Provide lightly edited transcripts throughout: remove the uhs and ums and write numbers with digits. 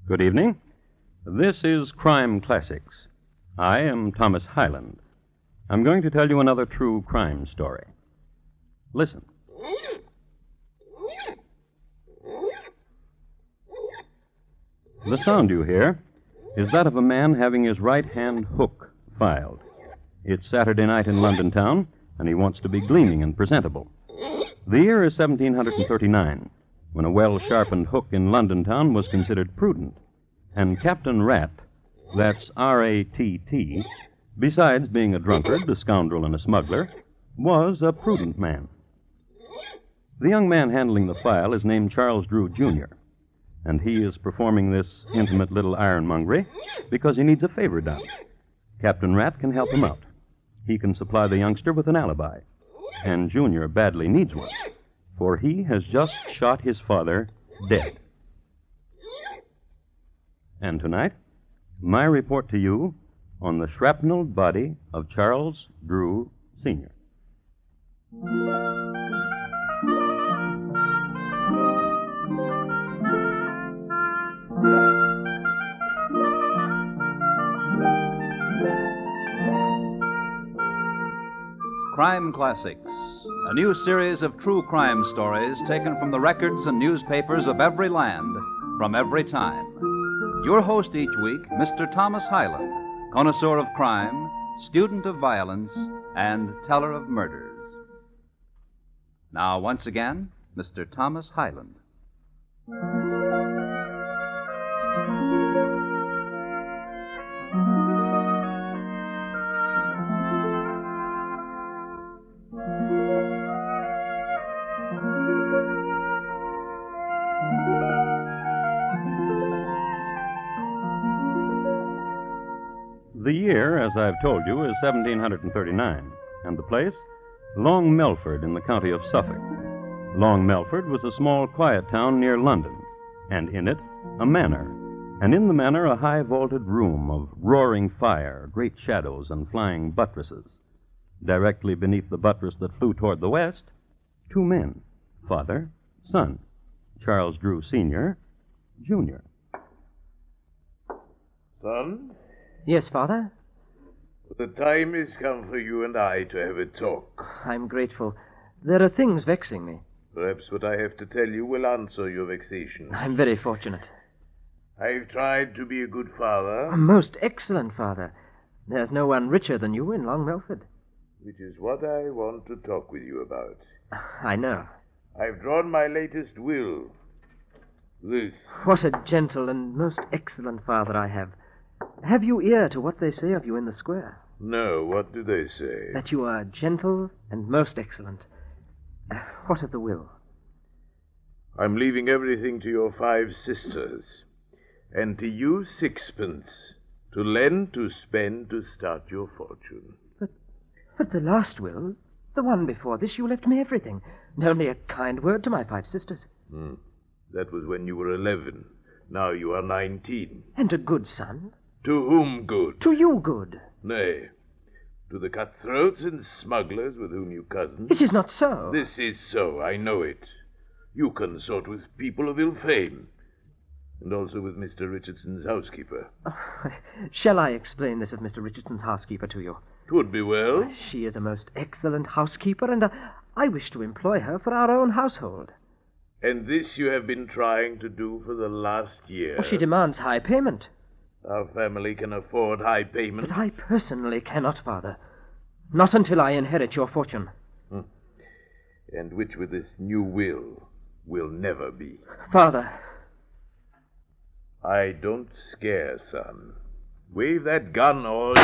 Good evening. This is Crime Classics. I am Thomas Hyland. I'm going to tell you another true crime story. Listen. The sound you hear is that of a man having his right hand hook filed. It's Saturday night in London town, and he wants to be gleaming and presentable. The year is 1739, when a well-sharpened hook in London town was considered prudent. And Captain Rat, that's R-A-T-T, besides being a drunkard, a scoundrel, and a smuggler, was a prudent man. The young man handling the file is named Charles Drew, Jr., and he is performing this intimate little ironmongery because he needs a favor done. Captain Rat can help him out. He can supply the youngster with an alibi, and Junior badly needs one, for he has just shot his father dead. And tonight, my report to you on the shrapnelled body of Charles Drew, Sr. Crime Classics, a new series of true crime stories taken from the records and newspapers of every land, from every time. Your host each week, Mr. Thomas Hyland, connoisseur of crime, student of violence, and teller of murders. Now, once again, Mr. Thomas Hyland. The year, as I've told you, is 1739, and the place, Long Melford in the county of Suffolk. Long Melford was a small, quiet town near London, and in it, a manor, and in the manor a high-vaulted room of roaring fire, great shadows, and flying buttresses. Directly beneath the buttress that flew toward the west, two men, father, son, Charles Drew, Sr., Jr. Son? Yes, Father? The time has come for you and I to have a talk. I'm grateful. There are things vexing me. Perhaps what I have to tell you will answer your vexation. I'm very fortunate. I've tried to be a good father. A most excellent father. There's no one richer than you in Long Melford. Which is what I want to talk with you about. I know. I've drawn my latest will. This. What a gentle and most excellent father I have. Have you ear to what they say of you in the square? No, what do they say? That you are gentle and most excellent. What of the will? I'm leaving everything to your 5 sisters, and to you 6pence, to lend, to spend, to start your fortune. But the last will, the one before this, you left me everything, and only a kind word to my 5 sisters. That was when you were 11. Now you are 19. And a good son. To whom good? To you good. Nay, to the cutthroats and smugglers with whom you cozen. It is not so. This is so, I know it. You consort with people of ill fame, and also with Mr. Richardson's housekeeper. Shall I explain this of Mr. Richardson's housekeeper to you? 'Twould be well. She is a most excellent housekeeper, and I wish to employ her for our own household. And this you have been trying to do for the last year. She demands high payment. Our family can afford high payment. But I personally cannot, Father. Not until I inherit your fortune. And which with this new will never be. Father. I don't scare, son. Wave that gun or...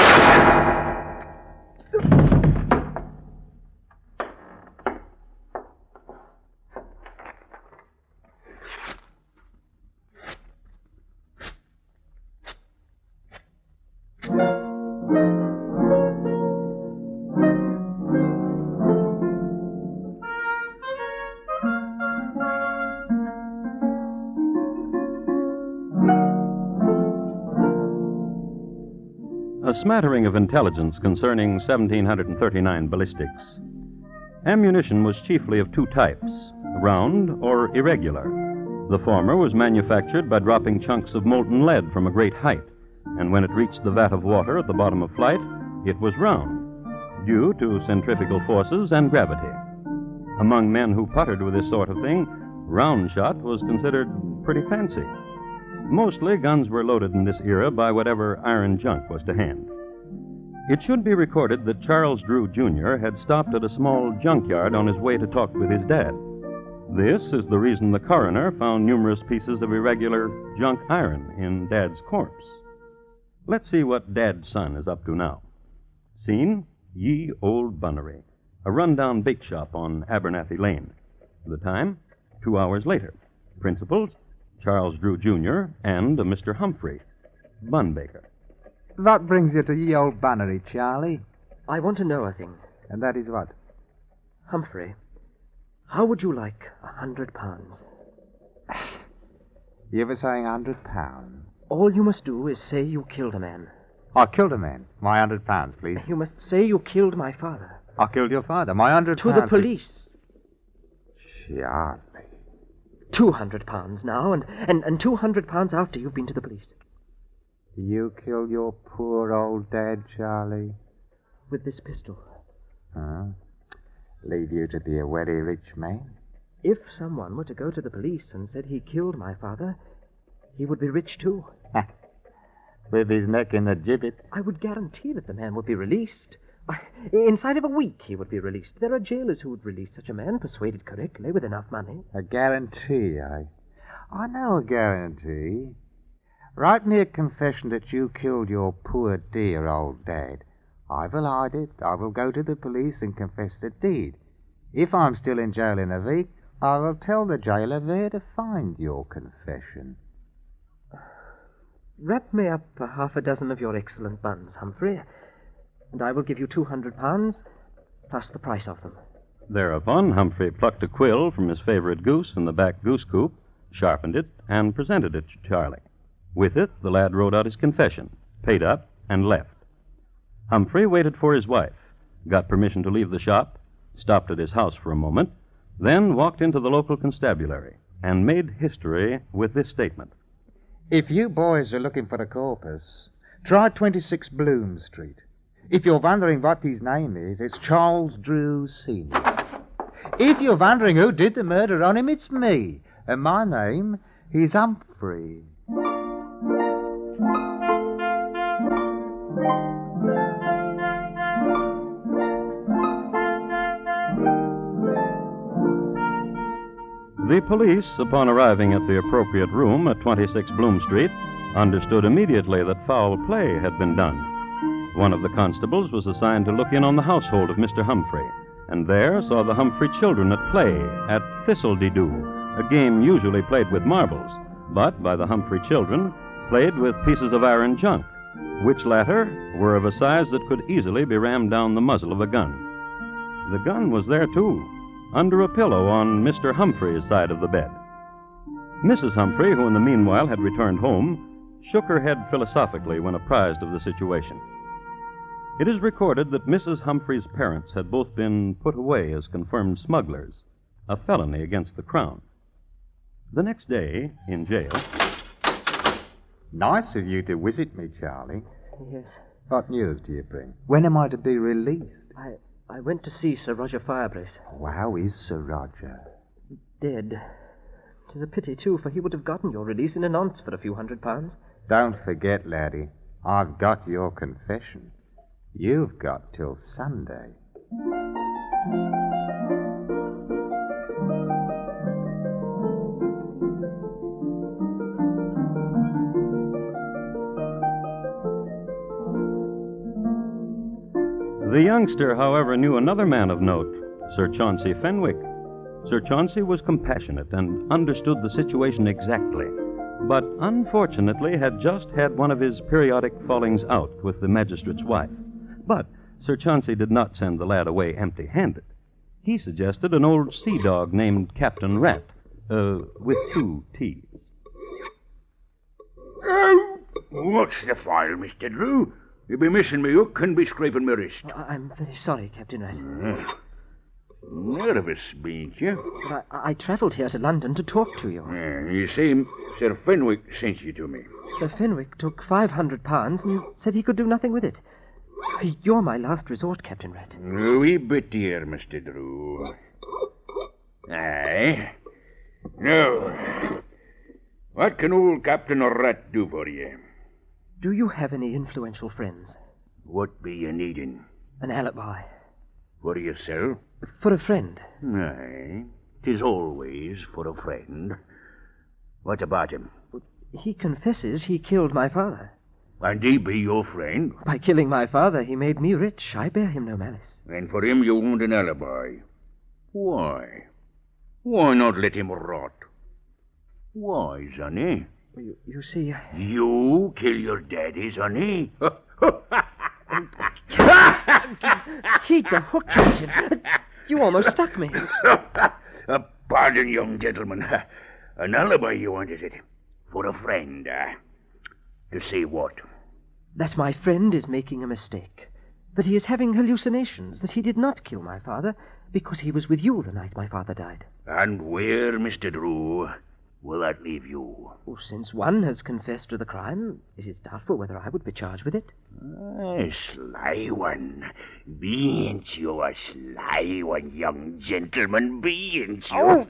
A smattering of intelligence concerning 1739 ballistics. Ammunition was chiefly of 2 types, round or irregular. The former was manufactured by dropping chunks of molten lead from a great height, and when it reached the vat of water at the bottom of flight, it was round, due to centrifugal forces and gravity. Among men who puttered with this sort of thing, round shot was considered pretty fancy. Mostly, guns were loaded in this era by whatever iron junk was to hand. It should be recorded that Charles Drew, Jr. had stopped at a small junkyard on his way to talk with his dad. This is the reason the coroner found numerous pieces of irregular junk iron in Dad's corpse. Let's see what Dad's son is up to now. Scene, Ye Old Bunnery, a rundown bake shop on Abernathy Lane. The time, 2 hours later. Principals, Charles Drew, Jr. and a Mr. Humphrey, bun baker. What brings you to Ye Old Bunnery, Charlie? I want to know a thing. And that is what? Humphrey, how would you like £100? You were saying £100? All you must do is say you killed a man. I killed a man. My £100, please. You must say you killed my father. I killed your father. My £100. To the police. Charlie. £200 now, and £200 after you've been to the police. You killed your poor old dad, Charlie? With this pistol. Huh? Leave you to be a very rich man? If someone were to go to the police and said he killed my father, he would be rich too. With his neck in the gibbet. I would guarantee that the man would be released. Inside of a week he would be released. There are jailers who would release such a man, persuaded correctly, with enough money. A guarantee, I know a guarantee. Write me a confession that you killed your poor dear old dad. I will hide it. I will go to the police and confess the deed. If I'm still in jail in a week, I will tell the jailer where to find your confession. Wrap me up half a dozen of your excellent buns, Humphrey, and I will give you £200, plus the price of them. Thereupon, Humphrey plucked a quill from his favorite goose in the back goose coop, sharpened it, and presented it to Charlie. With it, the lad wrote out his confession, paid up, and left. Humphrey waited for his wife, got permission to leave the shop, stopped at his house for a moment, then walked into the local constabulary and made history with this statement. If you boys are looking for a corpus, try 26 Bloom Street. If you're wondering what his name is, it's Charles Drew Sr. If you're wondering who did the murder on him, it's me. And my name is Humphrey. The police, upon arriving at the appropriate room at 26 Bloom Street, understood immediately that foul play had been done. One of the constables was assigned to look in on the household of Mr. Humphrey, and there saw the Humphrey children at play at Thistle-de-doo, a game usually played with marbles, but by the Humphrey children played with pieces of iron junk, which latter were of a size that could easily be rammed down the muzzle of a gun. The gun was there, too, under a pillow on Mr. Humphrey's side of the bed. Mrs. Humphrey, who in the meanwhile had returned home, shook her head philosophically when apprised of the situation. It is recorded that Mrs. Humphrey's parents had both been put away as confirmed smugglers, a felony against the Crown. The next day, in jail... Nice of you to visit me, Charlie. Yes. What news do you bring? When am I to be released? I went to see Sir Roger Firebrace. How is Sir Roger? Dead. 'Tis a pity, too, for he would have gotten your release in a nonce for a few £100. Don't forget, laddie, I've got your confession. You've got till Sunday. The youngster, however, knew another man of note, Sir Chauncey Fenwick. Sir Chauncey was compassionate and understood the situation exactly, but unfortunately had just had one of his periodic fallings out with the magistrate's wife. But Sir Chauncey did not send the lad away empty-handed. He suggested an old sea dog named Captain Rat, with 2 T's. What's the file, Mr. Drew? You'll be missing me hook and be scraping my wrist. I'm very sorry, Captain Rat. Nervous, bean't you? But I travelled here to London to talk to you. You see, Sir Fenwick sent you to me. Sir Fenwick took £500 and said he could do nothing with it. You're my last resort, Captain Rat. A wee bit, dear, Mr. Drew. Aye. Now, what can old Captain Rat do for you? Do you have any influential friends? What be you needing? An alibi. For yourself? For a friend. Aye. 'Tis always for a friend. What about him? He confesses he killed my father. And he be your friend? By killing my father, he made me rich. I bear him no malice. And for him you want an alibi. Why? Why not let him rot? Why, sonny? You see... You kill your daddy, sonny? Keep the hook, Captain. You almost stuck me. Pardon, young gentleman. An alibi you want, is it? For a friend, To say what? That my friend is making a mistake. That he is having hallucinations. That he did not kill my father because he was with you the night my father died. And where, Mr. Drew, will that leave you? Since one has confessed to the crime, it is doubtful whether I would be charged with it. Sly one. Bean't you a sly one, young gentleman? Bean't you? Oh.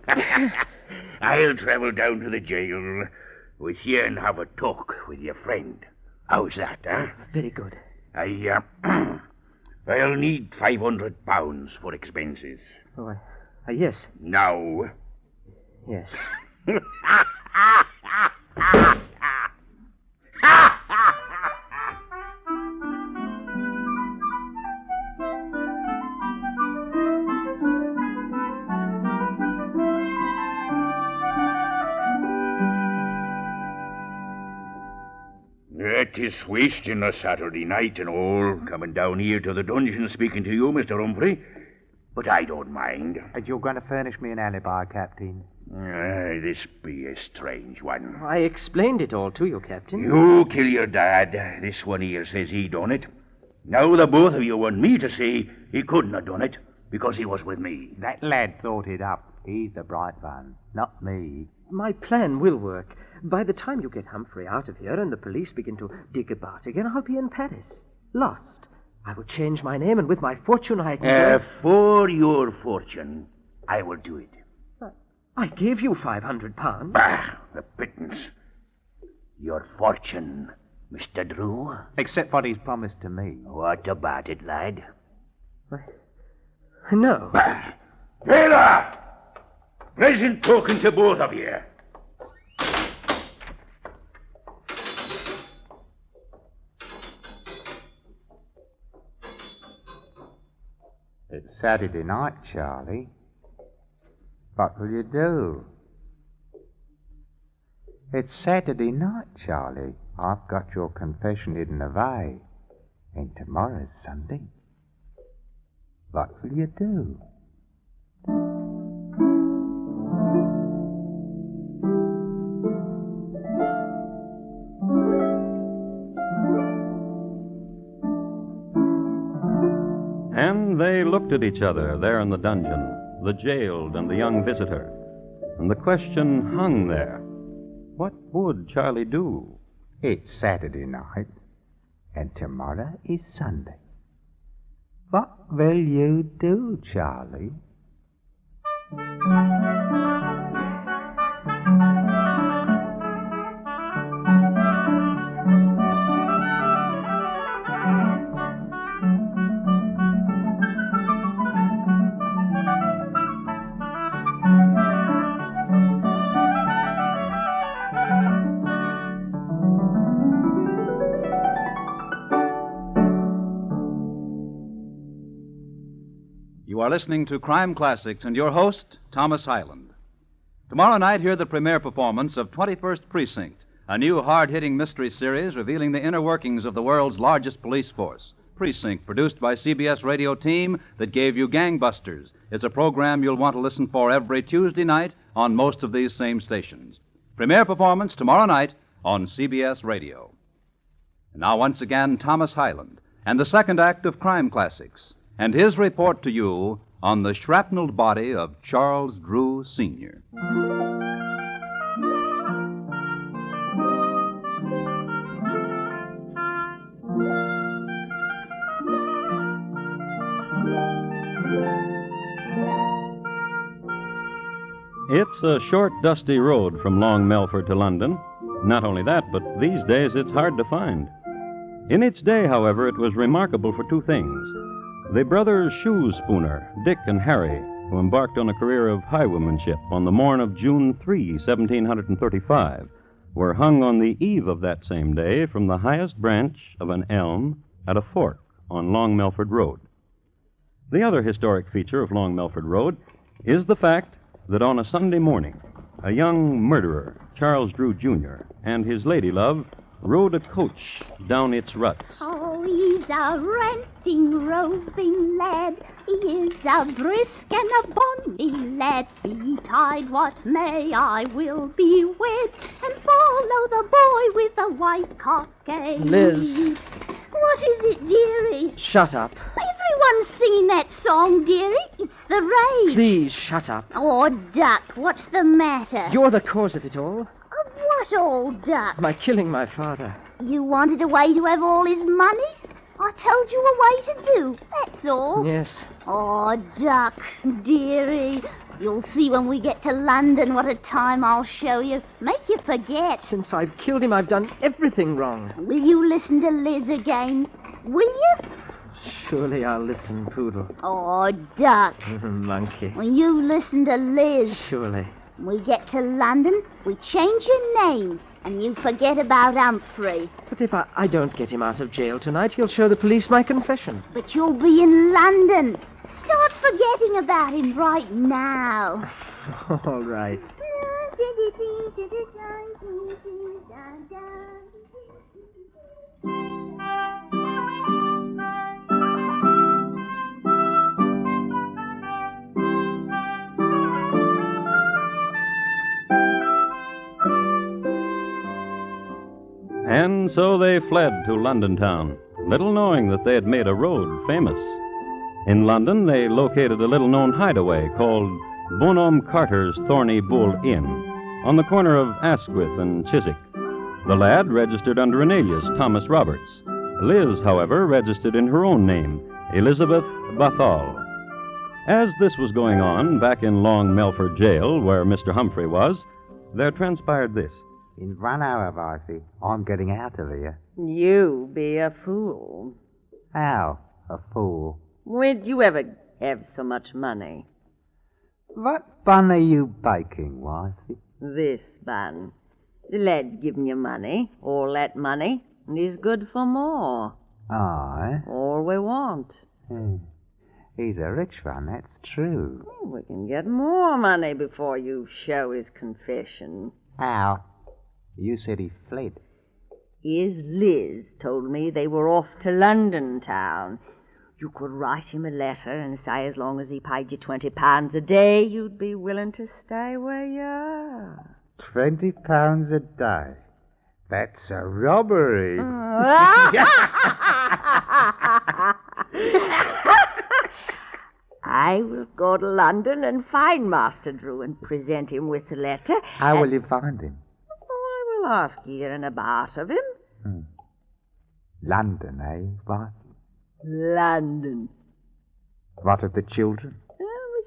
I'll travel down to the jail with you and have a talk with your friend. How's that, Very good. I'll need £500 for expenses. Oh, yes. Now. Yes. It is wasting a Saturday night and all, coming down here to the dungeon speaking to you, Mr. Humphrey. But I don't mind. And you're going to furnish me an alibi, Captain? This be a strange one. I explained it all to you, Captain. You kill your dad. This one here says he done it. Now the both of you want me to say he couldn't have done it because he was with me. That lad thought it up. He's the bright one, not me. My plan will work. By the time you get Humphrey out of here and the police begin to dig about again, I'll be in Paris. Lost. I will change my name, and with my fortune I can... For your fortune, I will do it. I gave you £500. Bah, the pittance. Your fortune, Mr. Drew. Except what he's promised to me. What about it, lad? No. Bah. Taylor! Pleasant talking to both of you. It's Saturday night, Charlie. What will you do? It's Saturday night, Charlie. I've got your confession hidden away. And tomorrow's Sunday. What will you do? And they looked at each other there in the dungeon, the jailed and the young visitor. And the question hung there. What would Charlie do? It's Saturday night, and tomorrow is Sunday. What will you do, Charlie? You are listening to Crime Classics and your host, Thomas Hyland. Tomorrow night, hear the premiere performance of 21st Precinct, a new hard-hitting mystery series revealing the inner workings of the world's largest police force. Precinct, produced by CBS Radio team that gave you Gangbusters, is a program you'll want to listen for every Tuesday night on most of these same stations. Premiere performance tomorrow night on CBS Radio. And now, once again, Thomas Hyland and the second act of Crime Classics, and his report to you on the shrapnelled body of Charles Drew, Sr. It's a short, dusty road from Long Melford to London. Not only that, but these days it's hard to find. In its day, however, it was remarkable for two things. The brothers Shoe Spooner, Dick and Harry, who embarked on a career of highwaymanship on the morn of June 3, 1735, were hung on the eve of that same day from the highest branch of an elm at a fork on Long Melford Road. The other historic feature of Long Melford Road is the fact that on a Sunday morning, a young murderer, Charles Drew, Jr., and his lady love rode a coach down its ruts. Oh, he's a ranting, roving lad. He is a brisk and a bonny lad. Betide what may, I will be wed and follow the boy with the white cockade. Liz. What is it, dearie? Shut up. Everyone's singing that song, dearie. It's the rage. Please, shut up. Oh, Duck, what's the matter? You're the cause of it all. Of what, old Duck? By killing my father. You wanted a way to have all his money? I told you a way to do, that's all. Yes. Oh, Duck, dearie. You'll see when we get to London what a time I'll show you. Make you forget. Since I've killed him, I've done everything wrong. Will you listen to Liz again? Will you? Surely I'll listen, Poodle. Oh, Duck. Monkey. Will you listen to Liz? Surely. When we get to London, we change your name, and you forget about Humphrey. But if I don't get him out of jail tonight, he'll show the police my confession. But you'll be in London. Start forgetting about him right now. All right. And so they fled to London town, little knowing that they had made a road famous. In London, they located a little-known hideaway called Bonhomme Carter's Thorny Bull Inn on the corner of Asquith and Chiswick. The lad registered under an alias, Thomas Roberts. Liz, however, registered in her own name, Elizabeth Bathall. As this was going on back in Long Melford Jail, where Mr. Humphrey was, there transpired this. In 1 hour, Wifey, I'm getting out of here. You be a fool. How? A fool? When'd you ever have so much money? What bun are you baking, Wifey? This bun. The lad's giving you money, all that money, and he's good for more. Aye? All we want. He's a rich one, that's true. We can get more money before you show his confession. How? You said he fled. His Liz told me they were off to London town. You could write him a letter and say as long as he paid you £20 a day, you'd be willing to stay where you are. £20 a day? That's a robbery. I will go to London and find Master Drew and present him with the letter. How will you find him? I will ask here and about of him. London, eh, what? London. What of the children?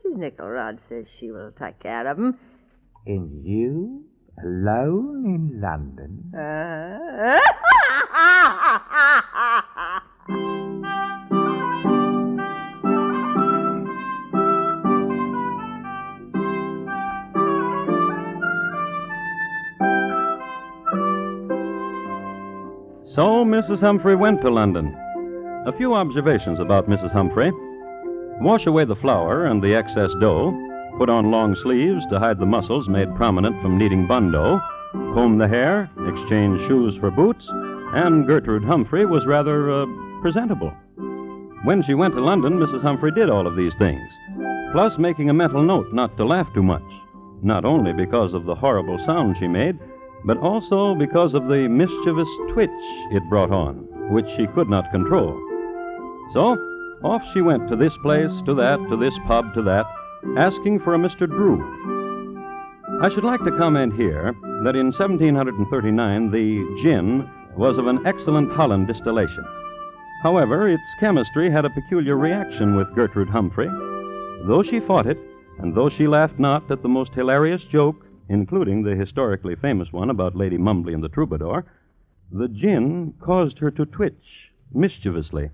Mrs. Nickelrod says she will take care of them. And you, alone in London? So Mrs. Humphrey went to London. A few observations about Mrs. Humphrey. Wash away the flour and the excess dough. Put on long sleeves to hide the muscles made prominent from kneading bun dough. Comb the hair, exchange shoes for boots, and Gertrude Humphrey was rather presentable. When she went to London, Mrs. Humphrey did all of these things, plus making a mental note not to laugh too much, not only because of the horrible sound she made, but also because of the mischievous twitch it brought on, which she could not control. So, Off she went to this place, to that, to this pub, to that, asking for a Mr. Drew. I should like to comment here that in 1739 the gin was of an excellent Holland distillation. However, its chemistry had a peculiar reaction with Gertrude Humphrey. Though she fought it, and though she laughed not at the most hilarious joke, including the historically famous one about Lady Mumbly and the Troubadour, the gin caused her to twitch mischievously.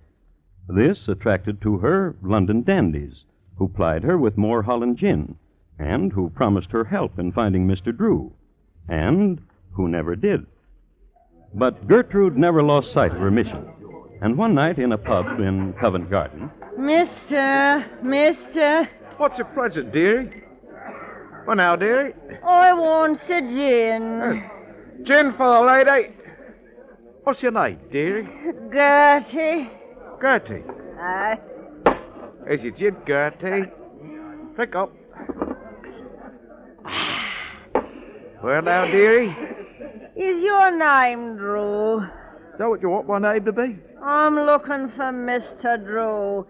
This attracted to her London dandies, who plied her with more Holland gin, and who promised her help in finding Mr. Drew, and who never did. But Gertrude never lost sight of her mission, and one night in a pub in Covent Garden... Mister. What's your present, dearie? Well, now, dearie. I want a gin. Gin for the lady. What's your name, dearie? Gertie. Gertie. Here's your gin, Gertie. Drink up. Well, now, dearie. Is your name Drew? Is that what you want my name to be? I'm looking for Mr. Drew.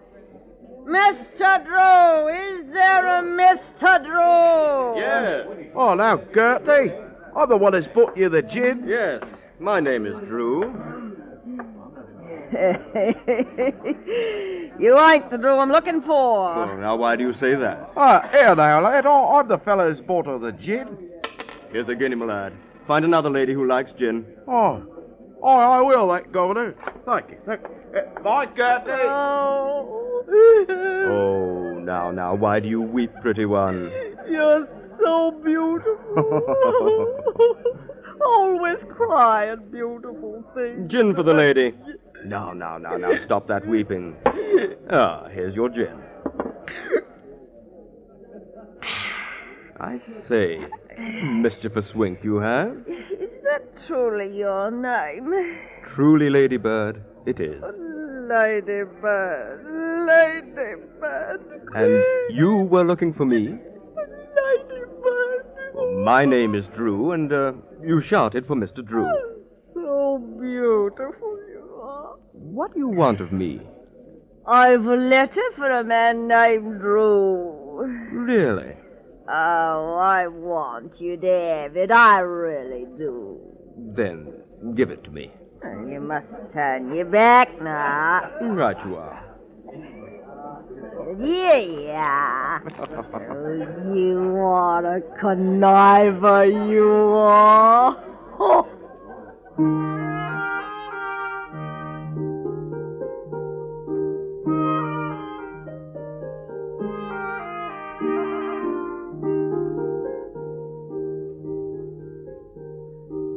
Mr. Drew! Is there a Mr. Drew? Yes. Oh, now, Gertie. I'm the one that's bought you the gin. Yes. My name is Drew. You ain't the Drew I'm looking for. Oh, now, why do you say that? Here now, lad. I'm the fellow who's bought her the gin. Here's a guinea, my lad. Find another lady who likes gin. Oh, I will, that governor. Thank you. Bye, Gertie. Oh, now, why do you weep, pretty one? You're so beautiful. Always crying beautiful things. Gin for the lady. Now, stop that weeping. Here's your gin. I say, mischievous wink you have. Is that truly your name? Truly, Ladybird, it is. Ladybird. And you were looking for me? Ladybird. Well, my name is Drew, and you shouted for Mr. Drew. So beautiful you are. What do you want of me? I've a letter for a man named Drew. Really? Oh, I want you, David. I really do. Then give it to me. You must turn your back now. Right you are. Yeah. Oh, you want a conniver, you are.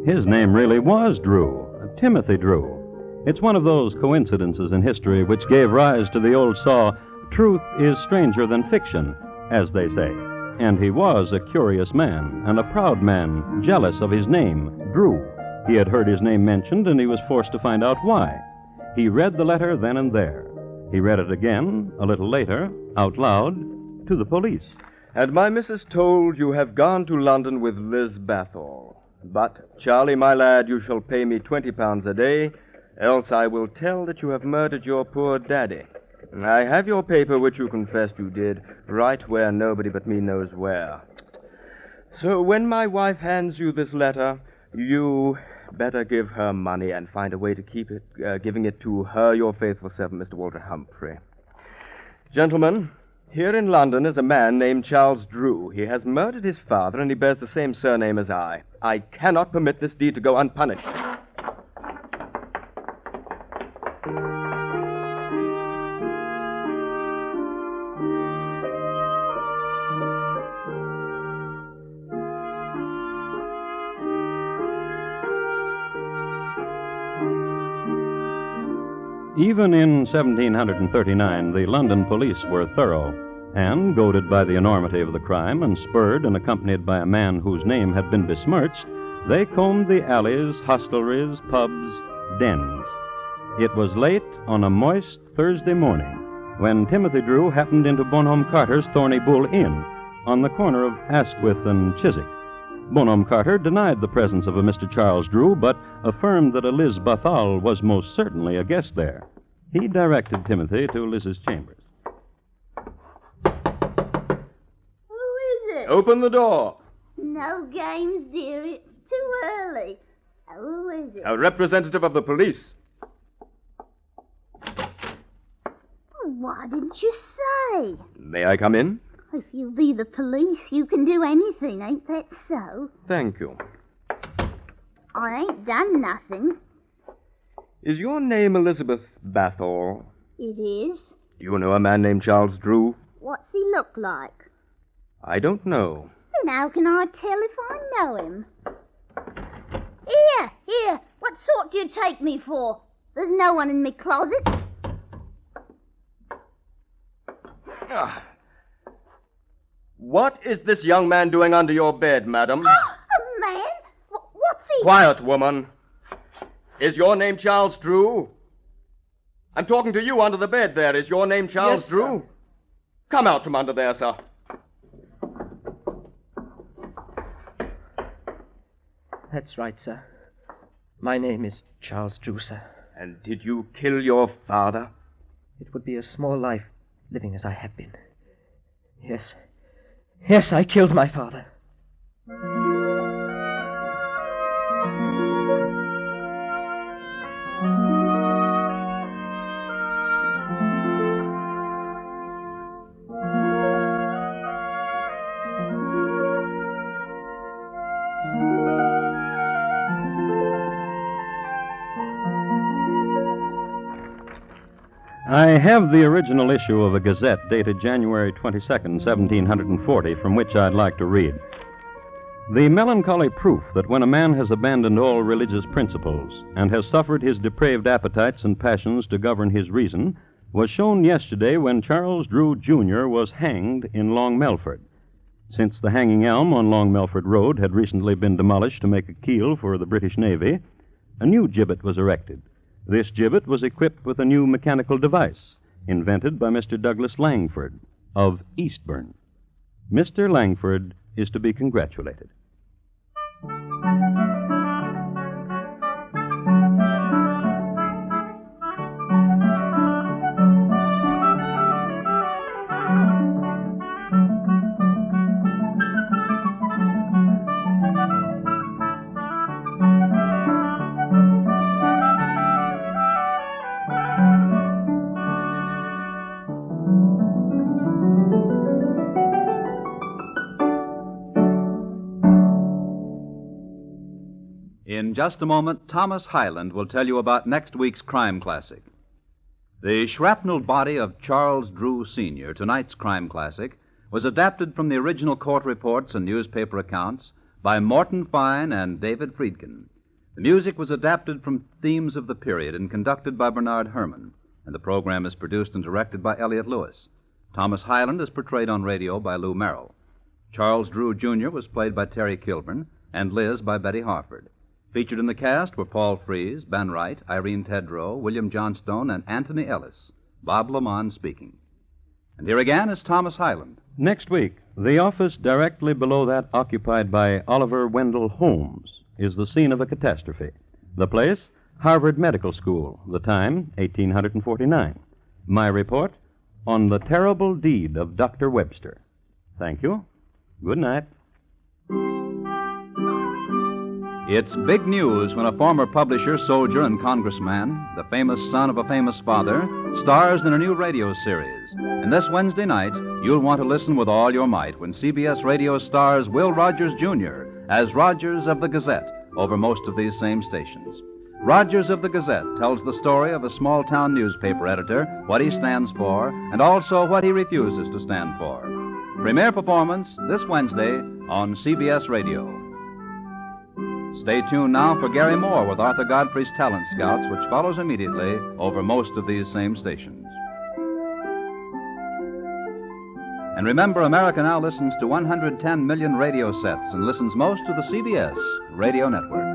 His name really was Drew, Timothy Drew. It's one of those coincidences in history which gave rise to the old saw, truth is stranger than fiction, as they say. And he was a curious man, and a proud man, jealous of his name, Drew. He had heard his name mentioned, and he was forced to find out why. He read the letter then and there. He read it again, a little later, out loud, to the police. And my missus told you have gone to London with Liz Bathall. But, Charlie, my lad, you shall pay me £20 a day, else I will tell that you have murdered your poor daddy. I have your paper, which you confessed you did, right where nobody but me knows where. So when my wife hands you this letter, you better give her money and find a way to keep it, giving it to her, your faithful servant, Mr. Walter Humphrey. Gentlemen, here in London is a man named Charles Drew. He has murdered his father, and he bears the same surname as I. I cannot permit this deed to go unpunished. Even in 1739, the London police were thorough, and, goaded by the enormity of the crime and spurred and accompanied by a man whose name had been besmirched, they combed the alleys, hostelries, pubs, dens. It was late on a moist Thursday morning when Timothy Drew happened into Bonhomme Carter's Thorny Bull Inn on the corner of Asquith and Chiswick. Bonhomme Carter denied the presence of a Mr. Charles Drew, but affirmed that a Liz Bathall was most certainly a guest there. He directed Timothy to Liz's chambers. Who is it? Open the door. No games, dear. It's too early. Who is it? A representative of the police. Why didn't you say? May I come in? If you be the police, you can do anything, ain't that so? Thank you. I ain't done nothing. Is your name Elizabeth Bathor? It is. Do you know a man named Charles Drew? What's he look like? I don't know. Then how can I tell if I know him? Here. What sort do you take me for? There's no one in me closets. What is this young man doing under your bed, madam? A man? What's he... Quiet, woman. Is your name Charles Drew? I'm talking to you under the bed there. Is your name Charles Yes, Drew? sir. Come out from under there, sir. That's right, sir. My name is Charles Drew, sir. And did you kill your father? It would be a small life living as I have been. Yes. Yes, I killed my father. I have the original issue of a Gazette dated January 22nd, 1740, from which I'd like to read. The melancholy proof that when a man has abandoned all religious principles and has suffered his depraved appetites and passions to govern his reason was shown yesterday when Charles Drew, Jr. was hanged in Long Melford. Since the hanging elm on Long Melford Road had recently been demolished to make a keel for the British Navy, a new gibbet was erected. This gibbet was equipped with a new mechanical device invented by Mr. Douglas Langford of Eastbourne. Mr. Langford is to be congratulated. In just a moment, Thomas Hyland will tell you about next week's crime classic. The shrapnelled body of Charles Drew, Sr., tonight's crime classic, was adapted from the original court reports and newspaper accounts by Morton Fine and David Friedkin. The music was adapted from themes of the period and conducted by Bernard Herrmann, and the program is produced and directed by Elliott Lewis. Thomas Hyland is portrayed on radio by Lou Merrill. Charles Drew, Jr. was played by Terry Kilburn, and Liz by Betty Harford. Featured in the cast were Paul Frees, Ben Wright, Irene Tedrow, William Johnstone, and Anthony Ellis. Bob Lamont speaking. And here again is Thomas Hyland. Next week, the office directly below that occupied by Oliver Wendell Holmes is the scene of a catastrophe. The place, Harvard Medical School. The time, 1849. My report, on the terrible deed of Dr. Webster. Thank you. Good night. It's big news when a former publisher, soldier, and congressman, the famous son of a famous father, stars in a new radio series. And this Wednesday night, you'll want to listen with all your might when CBS Radio stars Will Rogers, Jr. as Rogers of the Gazette over most of these same stations. Rogers of the Gazette tells the story of a small-town newspaper editor, what he stands for, and also what he refuses to stand for. Premiere performance this Wednesday on CBS Radio. Stay tuned now for Gary Moore with Arthur Godfrey's Talent Scouts, which follows immediately over most of these same stations. And remember, America now listens to 110 million radio sets and listens most to the CBS Radio Network.